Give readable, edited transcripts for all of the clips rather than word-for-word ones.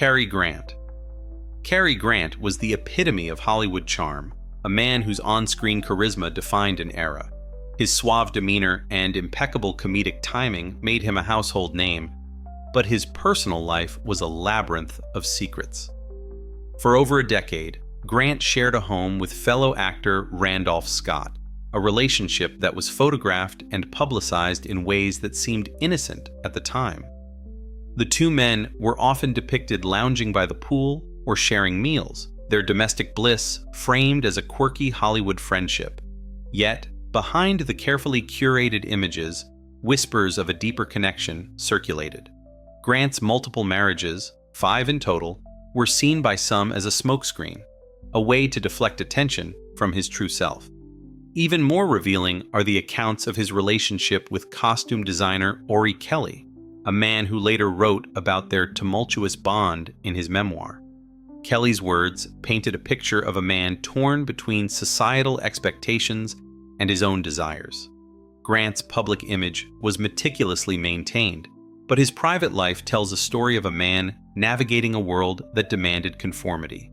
Cary Grant. Cary Grant was the epitome of Hollywood charm, a man whose on-screen charisma defined an era. His suave demeanor and impeccable comedic timing made him a household name, but his personal life was a labyrinth of secrets. For over a decade, Grant shared a home with fellow actor Randolph Scott, a relationship that was photographed and publicized in ways that seemed innocent at the time. The two men were often depicted lounging by the pool or sharing meals, their domestic bliss framed as a quirky Hollywood friendship. Yet, behind the carefully curated images, whispers of a deeper connection circulated. Grant's multiple marriages, 5 in total, were seen by some as a smokescreen, a way to deflect attention from his true self. Even more revealing are the accounts of his relationship with costume designer Ori Kelly, a man who later wrote about their tumultuous bond in his memoir. Kelly's words painted a picture of a man torn between societal expectations and his own desires. Grant's public image was meticulously maintained, but his private life tells a story of a man navigating a world that demanded conformity.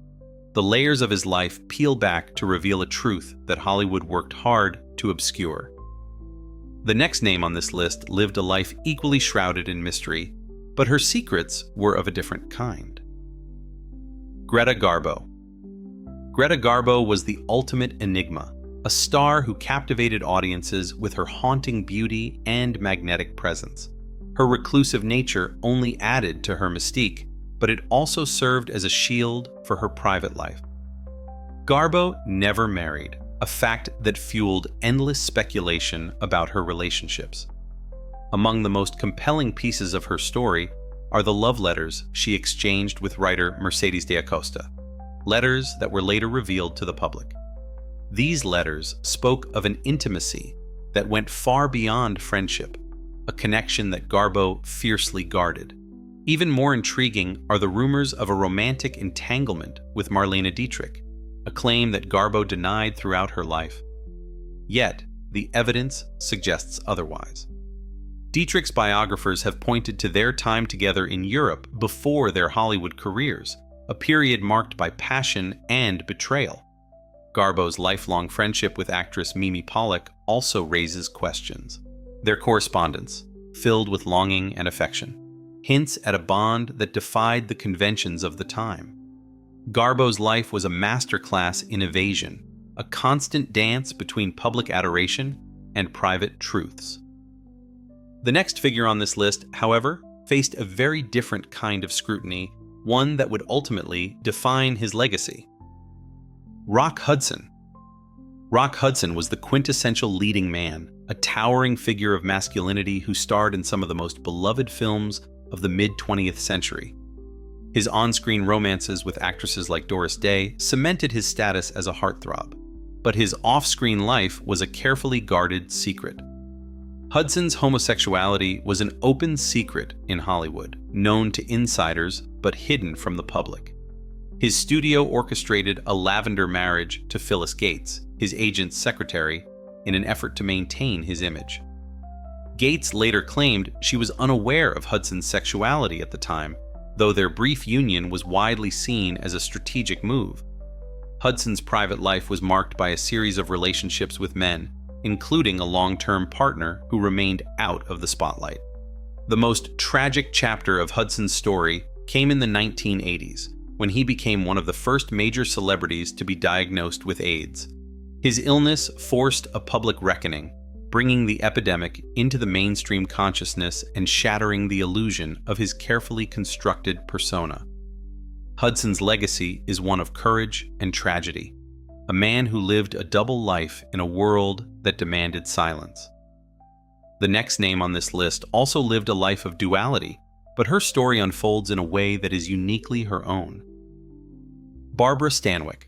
The layers of his life peel back to reveal a truth that Hollywood worked hard to obscure. The next name on this list lived a life equally shrouded in mystery, but her secrets were of a different kind. Greta Garbo. Greta Garbo was the ultimate enigma, a star who captivated audiences with her haunting beauty and magnetic presence. Her reclusive nature only added to her mystique, but it also served as a shield for her private life. Garbo never married, a fact that fueled endless speculation about her relationships. Among the most compelling pieces of her story are the love letters she exchanged with writer Mercedes de Acosta, letters that were later revealed to the public. These letters spoke of an intimacy that went far beyond friendship, a connection that Garbo fiercely guarded. Even more intriguing are the rumors of a romantic entanglement with Marlene Dietrich, a claim that Garbo denied throughout her life. Yet, the evidence suggests otherwise. Dietrich's biographers have pointed to their time together in Europe before their Hollywood careers, a period marked by passion and betrayal. Garbo's lifelong friendship with actress Mimi Pollock also raises questions. Their correspondence, filled with longing and affection, hints at a bond that defied the conventions of the time. Garbo's life was a masterclass in evasion, a constant dance between public adoration and private truths. The next figure on this list, however, faced a very different kind of scrutiny, one that would ultimately define his legacy. Rock Hudson. Rock Hudson was the quintessential leading man, a towering figure of masculinity who starred in some of the most beloved films of the mid-20th century. His on-screen romances with actresses like Doris Day cemented his status as a heartthrob, but his off-screen life was a carefully guarded secret. Hudson's homosexuality was an open secret in Hollywood, known to insiders but hidden from the public. His studio orchestrated a lavender marriage to Phyllis Gates, his agent's secretary, in an effort to maintain his image. Gates later claimed she was unaware of Hudson's sexuality at the time, though their brief union was widely seen as a strategic move. Hudson's private life was marked by a series of relationships with men, including a long-term partner who remained out of the spotlight. The most tragic chapter of Hudson's story came in the 1980s, when he became one of the first major celebrities to be diagnosed with AIDS. His illness forced a public reckoning, bringing the epidemic into the mainstream consciousness and shattering the illusion of his carefully constructed persona. Hudson's legacy is one of courage and tragedy, a man who lived a double life in a world that demanded silence. The next name on this list also lived a life of duality, but her story unfolds in a way that is uniquely her own. Barbara Stanwyck.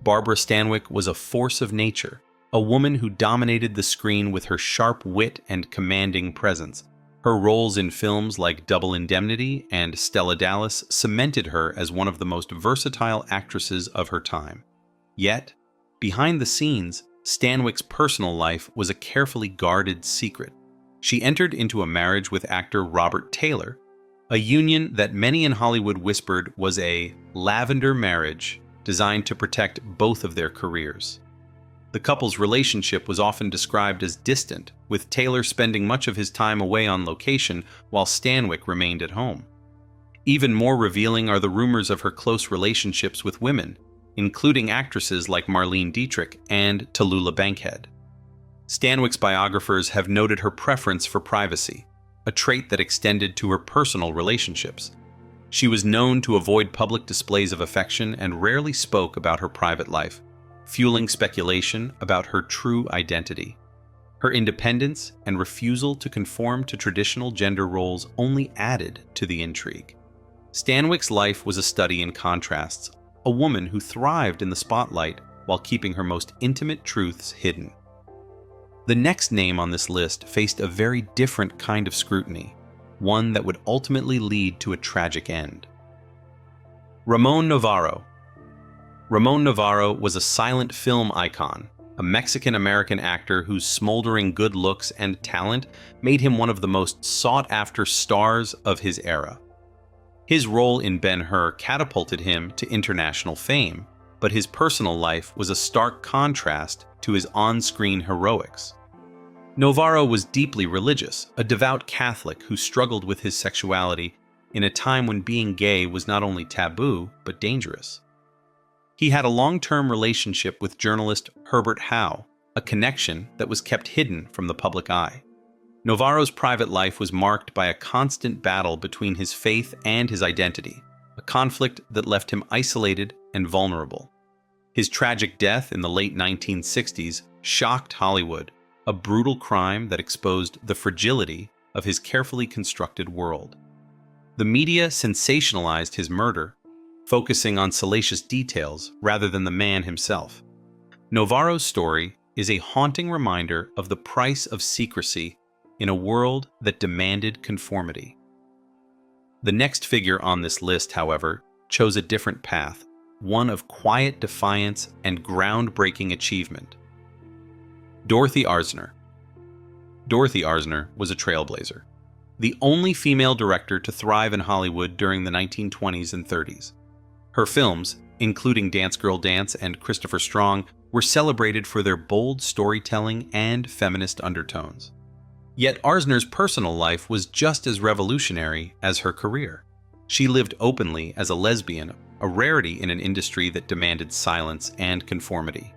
Barbara Stanwyck was a force of nature, a woman who dominated the screen with her sharp wit and commanding presence. Her roles in films like Double Indemnity and Stella Dallas cemented her as one of the most versatile actresses of her time. Yet, behind the scenes, Stanwyck's personal life was a carefully guarded secret. She entered into a marriage with actor Robert Taylor, a union that many in Hollywood whispered was a lavender marriage designed to protect both of their careers. The couple's relationship was often described as distant, with Taylor spending much of his time away on location while Stanwyck remained at home. Even more revealing are the rumors of her close relationships with women, including actresses like Marlene Dietrich and Tallulah Bankhead. Stanwyck's biographers have noted her preference for privacy, a trait that extended to her personal relationships. She was known to avoid public displays of affection and rarely spoke about her private life, fueling speculation about her true identity. Her independence and refusal to conform to traditional gender roles only added to the intrigue. Stanwyck's life was a study in contrasts, a woman who thrived in the spotlight while keeping her most intimate truths hidden. The next name on this list faced a very different kind of scrutiny, one that would ultimately lead to a tragic end. Ramon Novarro. Ramon Novarro was a silent film icon, a Mexican-American actor whose smoldering good looks and talent made him one of the most sought-after stars of his era. His role in Ben-Hur catapulted him to international fame, but his personal life was a stark contrast to his on-screen heroics. Novarro was deeply religious, a devout Catholic who struggled with his sexuality in a time when being gay was not only taboo, but dangerous. He had a long-term relationship with journalist Herbert Howe, a connection that was kept hidden from the public eye. Novarro's private life was marked by a constant battle between his faith and his identity, a conflict that left him isolated and vulnerable. His tragic death in the late 1960s shocked Hollywood, a brutal crime that exposed the fragility of his carefully constructed world. The media sensationalized his murder, focusing on salacious details rather than the man himself. Novarro's story is a haunting reminder of the price of secrecy in a world that demanded conformity. The next figure on this list, however, chose a different path, one of quiet defiance and groundbreaking achievement. Dorothy Arzner. Dorothy Arzner was a trailblazer, the only female director to thrive in Hollywood during the 1920s and 30s. Her films, including Dance Girl Dance and Christopher Strong, were celebrated for their bold storytelling and feminist undertones. Yet Arzner's personal life was just as revolutionary as her career. She lived openly as a lesbian, a rarity in an industry that demanded silence and conformity.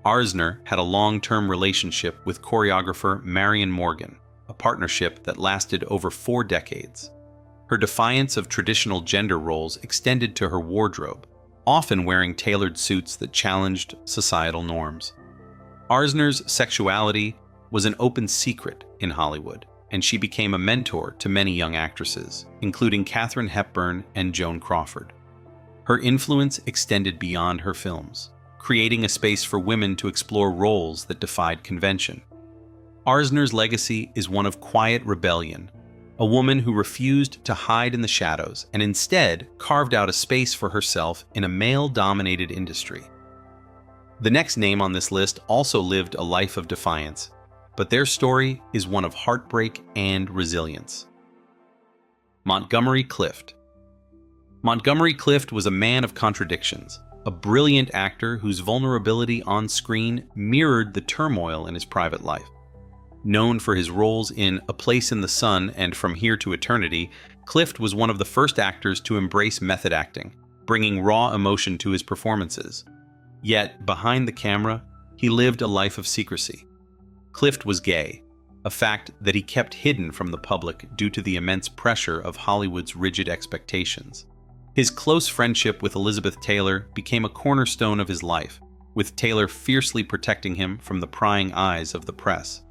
Arzner had a long-term relationship with choreographer Marion Morgan, a partnership that lasted over 4 decades. Her defiance of traditional gender roles extended to her wardrobe, often wearing tailored suits that challenged societal norms. Arzner's sexuality was an open secret in Hollywood, and she became a mentor to many young actresses, including Katharine Hepburn and Joan Crawford. Her influence extended beyond her films, creating a space for women to explore roles that defied convention. Arzner's legacy is one of quiet rebellion, a woman who refused to hide in the shadows and instead carved out a space for herself in a male-dominated industry. The next name on this list also lived a life of defiance, but their story is one of heartbreak and resilience. Montgomery Clift. Montgomery Clift was a man of contradictions, a brilliant actor whose vulnerability on screen mirrored the turmoil in his private life. Known for his roles in A Place in the Sun and From Here to Eternity, Clift was one of the first actors to embrace method acting, bringing raw emotion to his performances. Yet, behind the camera, he lived a life of secrecy. Clift was gay, a fact that he kept hidden from the public due to the immense pressure of Hollywood's rigid expectations. His close friendship with Elizabeth Taylor became a cornerstone of his life, with Taylor fiercely protecting him from the prying eyes of the press.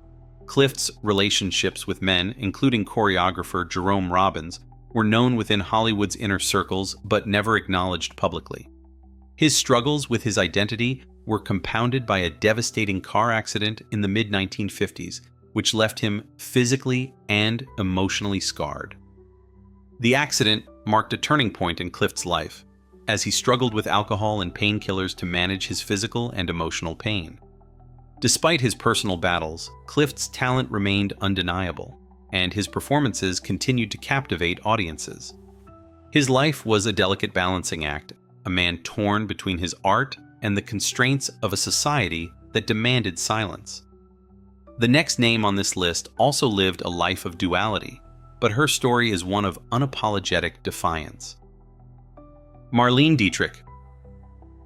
Clift's relationships with men, including choreographer Jerome Robbins, were known within Hollywood's inner circles but never acknowledged publicly. His struggles with his identity were compounded by a devastating car accident in the mid-1950s, which left him physically and emotionally scarred. The accident marked a turning point in Clift's life, as he struggled with alcohol and painkillers to manage his physical and emotional pain. Despite his personal battles, Clift's talent remained undeniable, and his performances continued to captivate audiences. His life was a delicate balancing act, a man torn between his art and the constraints of a society that demanded silence. The next name on this list also lived a life of duality, but her story is one of unapologetic defiance. Marlene Dietrich.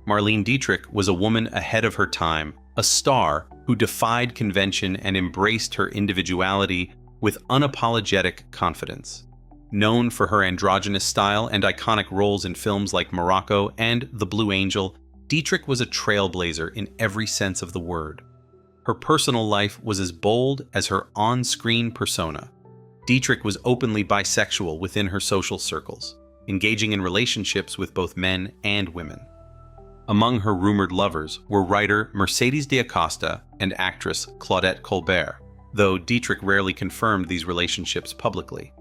Marlene Dietrich was a woman ahead of her time, a star who defied convention and embraced her individuality with unapologetic confidence. Known for her androgynous style and iconic roles in films like Morocco and The Blue Angel, Dietrich was a trailblazer in every sense of the word. Her personal life was as bold as her on-screen persona. Dietrich was openly bisexual within her social circles, engaging in relationships with both men and women. Among her rumored lovers were writer Mercedes d'Acosta and actress Claudette Colbert, though Dietrich rarely confirmed these relationships publicly.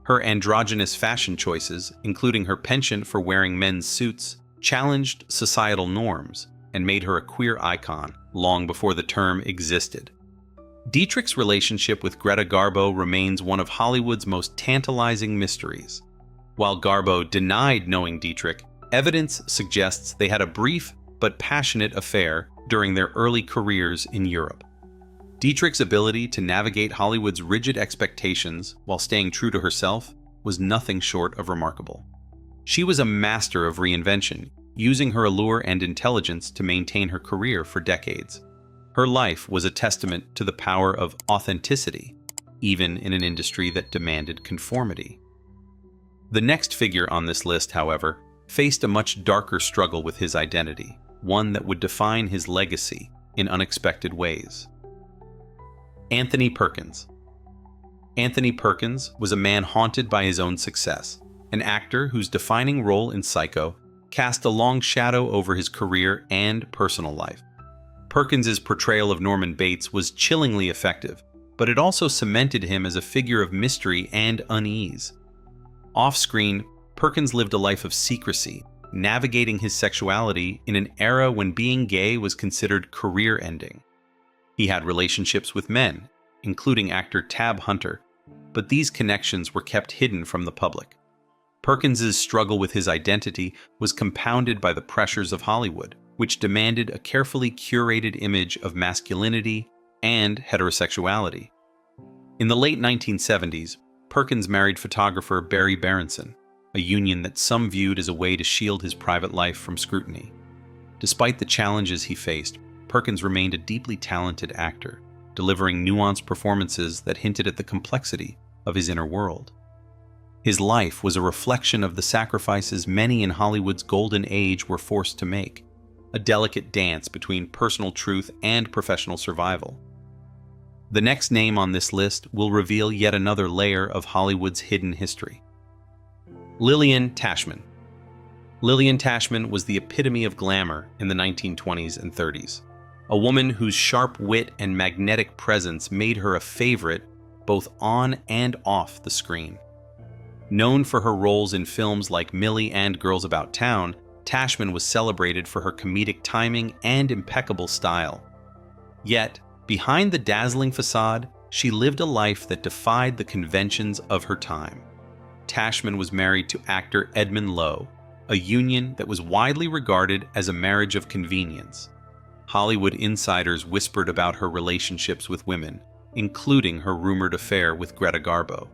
Her androgynous fashion choices, including her penchant for wearing men's suits, challenged societal norms and made her a queer icon long before the term existed. Dietrich's relationship with Greta Garbo remains one of Hollywood's most tantalizing mysteries. While Garbo denied knowing Dietrich, evidence suggests they had a brief but passionate affair during their early careers in Europe. Dietrich's ability to navigate Hollywood's rigid expectations while staying true to herself was nothing short of remarkable. She was a master of reinvention, using her allure and intelligence to maintain her career for decades. Her life was a testament to the power of authenticity, even in an industry that demanded conformity. The next figure on this list, however, faced a much darker struggle with his identity, one that would define his legacy in unexpected ways. Anthony Perkins. Anthony Perkins was a man haunted by his own success, an actor whose defining role in Psycho cast a long shadow over his career and personal life. Perkins's portrayal of Norman Bates was chillingly effective, but it also cemented him as a figure of mystery and unease. Off-screen, Perkins lived a life of secrecy, navigating his sexuality in an era when being gay was considered career-ending. He had relationships with men, including actor Tab Hunter, but these connections were kept hidden from the public. Perkins's struggle with his identity was compounded by the pressures of Hollywood, which demanded a carefully curated image of masculinity and heterosexuality. In the late 1970s, Perkins married photographer Barry Berenson, a union that some viewed as a way to shield his private life from scrutiny. Despite the challenges he faced, Perkins remained a deeply talented actor, delivering nuanced performances that hinted at the complexity of his inner world. His life was a reflection of the sacrifices many in Hollywood's golden age were forced to make, a delicate dance between personal truth and professional survival. The next name on this list will reveal yet another layer of Hollywood's hidden history. Lillian Tashman. Lillian Tashman was the epitome of glamour in the 1920s and 30s, a woman whose sharp wit and magnetic presence made her a favorite both on and off the screen. Known for her roles in films like Millie and Girls About Town, Tashman was celebrated for her comedic timing and impeccable style. Yet, behind the dazzling facade, she lived a life that defied the conventions of her time. Tashman was married to actor Edmund Lowe, a union that was widely regarded as a marriage of convenience. Hollywood insiders whispered about her relationships with women, including her rumored affair with Greta Garbo.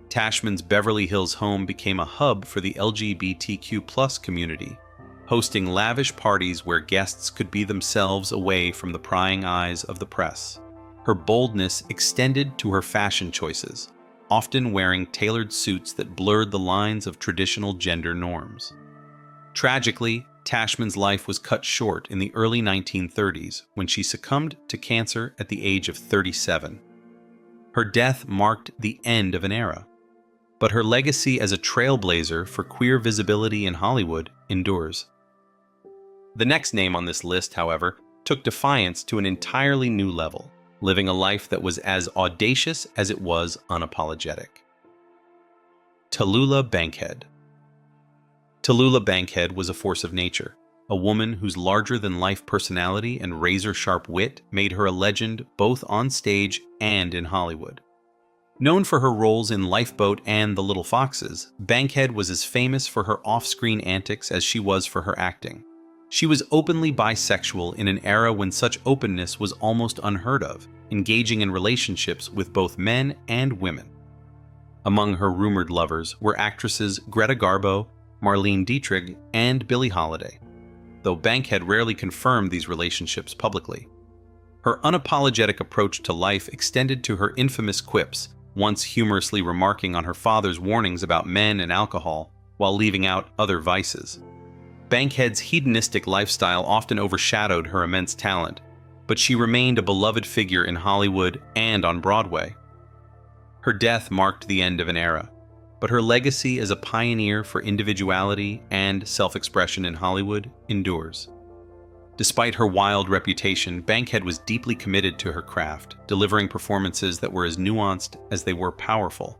Tashman's Beverly Hills home became a hub for the LGBTQ+ community, hosting lavish parties where guests could be themselves away from the prying eyes of the press. Her boldness extended to her fashion choices, often wearing tailored suits that blurred the lines of traditional gender norms. Tragically, Tashman's life was cut short in the early 1930s when she succumbed to cancer at the age of 37. Her death marked the end of an era, but her legacy as a trailblazer for queer visibility in Hollywood endures. The next name on this list, however, took defiance to an entirely new level, living a life that was as audacious as it was unapologetic. Tallulah Bankhead. Tallulah Bankhead was a force of nature, a woman whose larger-than-life personality and razor-sharp wit made her a legend both on stage and in Hollywood. Known for her roles in Lifeboat and The Little Foxes, Bankhead was as famous for her off-screen antics as she was for her acting. She was openly bisexual in an era when such openness was almost unheard of, engaging in relationships with both men and women. Among her rumored lovers were actresses Greta Garbo, Marlene Dietrich, and Billie Holiday, though Bankhead rarely confirmed these relationships publicly. Her unapologetic approach to life extended to her infamous quips, once humorously remarking on her father's warnings about men and alcohol while leaving out other vices. Bankhead's hedonistic lifestyle often overshadowed her immense talent, but she remained a beloved figure in Hollywood and on Broadway. Her death marked the end of an era, but her legacy as a pioneer for individuality and self-expression in Hollywood endures. Despite her wild reputation, Bankhead was deeply committed to her craft, delivering performances that were as nuanced as they were powerful.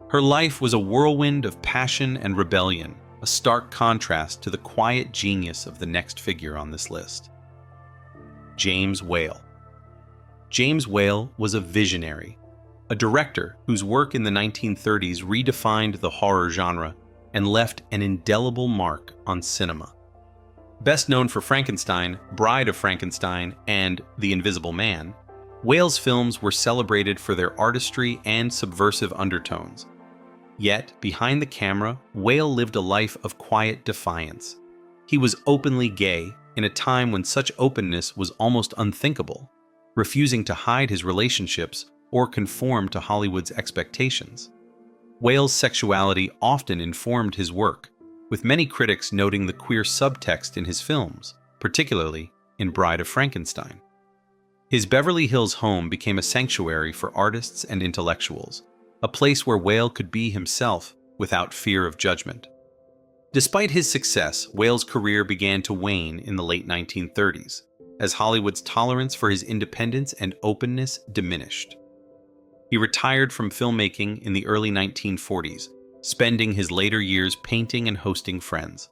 Her life was a whirlwind of passion and rebellion, a stark contrast to the quiet genius of the next figure on this list. James Whale. James Whale was a visionary, a director whose work in the 1930s redefined the horror genre and left an indelible mark on cinema. Best known for Frankenstein, Bride of Frankenstein, and The Invisible Man, Whale's films were celebrated for their artistry and subversive undertones. Yet, behind the camera, Whale lived a life of quiet defiance. He was openly gay in a time when such openness was almost unthinkable, refusing to hide his relationships or conform to Hollywood's expectations. Whale's sexuality often informed his work, with many critics noting the queer subtext in his films, particularly in Bride of Frankenstein. His Beverly Hills home became a sanctuary for artists and intellectuals, a place where Whale could be himself without fear of judgment. Despite his success, Whale's career began to wane in the late 1930s, as Hollywood's tolerance for his independence and openness diminished. He retired from filmmaking in the early 1940s, spending his later years painting and hosting friends.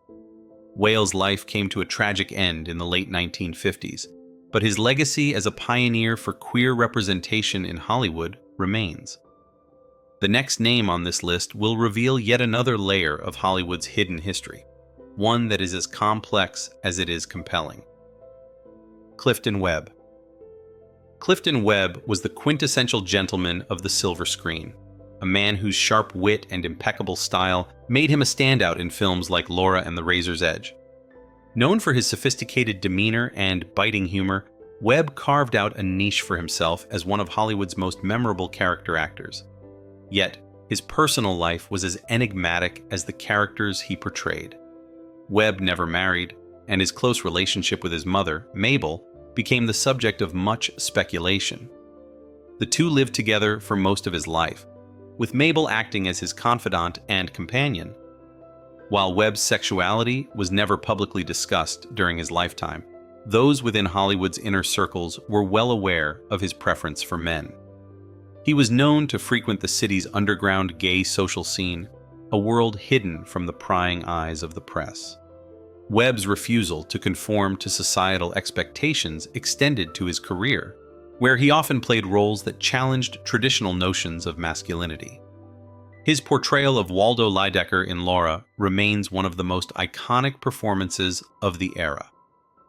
Whale's life came to a tragic end in the late 1950s, but his legacy as a pioneer for queer representation in Hollywood remains. The next name on this list will reveal yet another layer of Hollywood's hidden history, one that is as complex as it is compelling. Clifton Webb. Clifton Webb was the quintessential gentleman of the silver screen, a man whose sharp wit and impeccable style made him a standout in films like Laura and the Razor's Edge. Known for his sophisticated demeanor and biting humor, Webb carved out a niche for himself as one of Hollywood's most memorable character actors. Yet, his personal life was as enigmatic as the characters he portrayed. Webb never married, and his close relationship with his mother, Mabel, became the subject of much speculation. The two lived together for most of his life, with Mabel acting as his confidant and companion. While Webb's sexuality was never publicly discussed during his lifetime, those within Hollywood's inner circles were well aware of his preference for men. He was known to frequent the city's underground gay social scene, a world hidden from the prying eyes of the press. Webb's refusal to conform to societal expectations extended to his career, where he often played roles that challenged traditional notions of masculinity. His portrayal of Waldo Lydecker in Laura remains one of the most iconic performances of the era,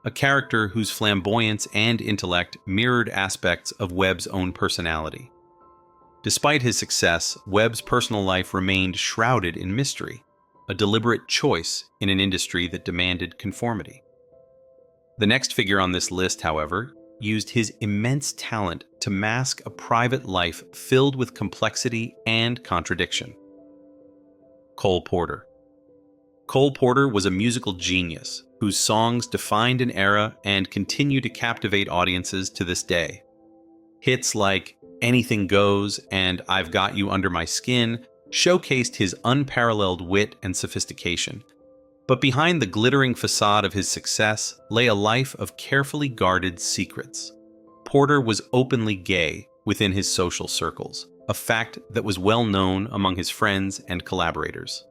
a character whose flamboyance and intellect mirrored aspects of Webb's own personality. Despite his success, Webb's personal life remained shrouded in mystery, a deliberate choice in an industry that demanded conformity. The next figure on this list, however, used his immense talent to mask a private life filled with complexity and contradiction. Cole Porter. Cole Porter was a musical genius whose songs defined an era and continue to captivate audiences to this day. Hits like Anything Goes and I've Got You Under My Skin showcased his unparalleled wit and sophistication. But behind the glittering facade of his success lay a life of carefully guarded secrets. Porter was openly gay within his social circles, a fact that was well known among his friends and collaborators.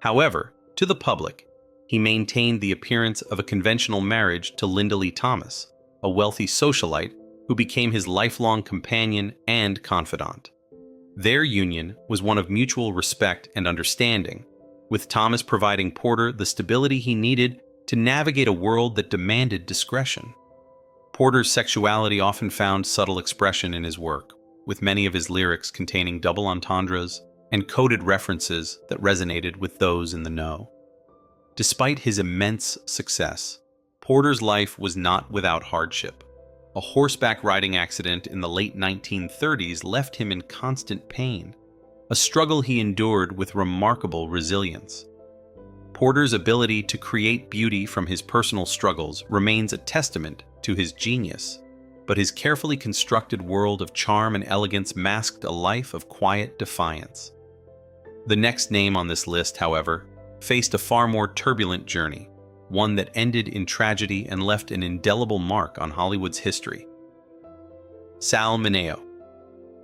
However, to the public, he maintained the appearance of a conventional marriage to Linda Lee Thomas, a wealthy socialite who became his lifelong companion and confidant. Their union was one of mutual respect and understanding, with Thomas providing Porter the stability he needed to navigate a world that demanded discretion. Porter's sexuality often found subtle expression in his work, with many of his lyrics containing double entendres and coded references that resonated with those in the know. Despite his immense success, Porter's life was not without hardship. A horseback riding accident in the late 1930s left him in constant pain, a struggle he endured with remarkable resilience. Porter's ability to create beauty from his personal struggles remains a testament to his genius, but his carefully constructed world of charm and elegance masked a life of quiet defiance. The next name on this list, however, faced a far more turbulent journey, one that ended in tragedy and left an indelible mark on Hollywood's history. Sal Mineo.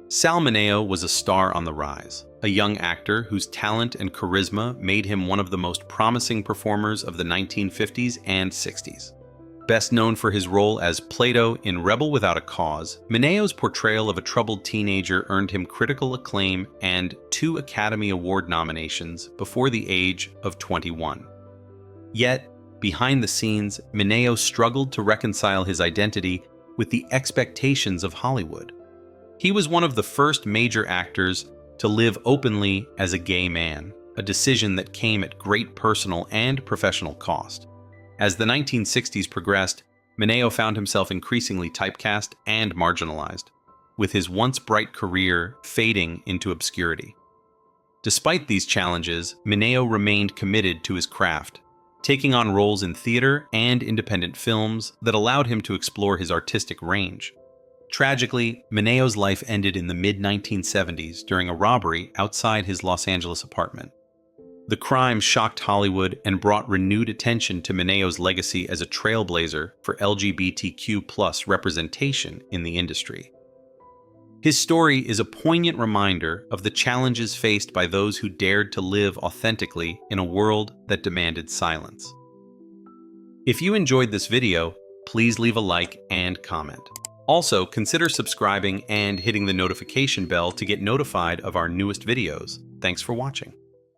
Sal Mineo was a star on the rise, a young actor whose talent and charisma made him one of the most promising performers of the 1950s and 60s. Best known for his role as Plato in Rebel Without a Cause, Mineo's portrayal of a troubled teenager earned him critical acclaim and 2 Academy Award nominations before the age of 21. Yet, behind the scenes, Mineo struggled to reconcile his identity with the expectations of Hollywood. He was one of the first major actors to live openly as a gay man, a decision that came at great personal and professional cost. As the 1960s progressed, Mineo found himself increasingly typecast and marginalized, with his once bright career fading into obscurity. Despite these challenges, Mineo remained committed to his craft, taking on roles in theater and independent films that allowed him to explore his artistic range. Tragically, Mineo's life ended in the mid-1970s during a robbery outside his Los Angeles apartment. The crime shocked Hollywood and brought renewed attention to Mineo's legacy as a trailblazer for LGBTQ+ representation in the industry. His story is a poignant reminder of the challenges faced by those who dared to live authentically in a world that demanded silence. If you enjoyed this video, please leave a like and comment. Also, consider subscribing and hitting the notification bell to get notified of our newest videos. Thanks for watching.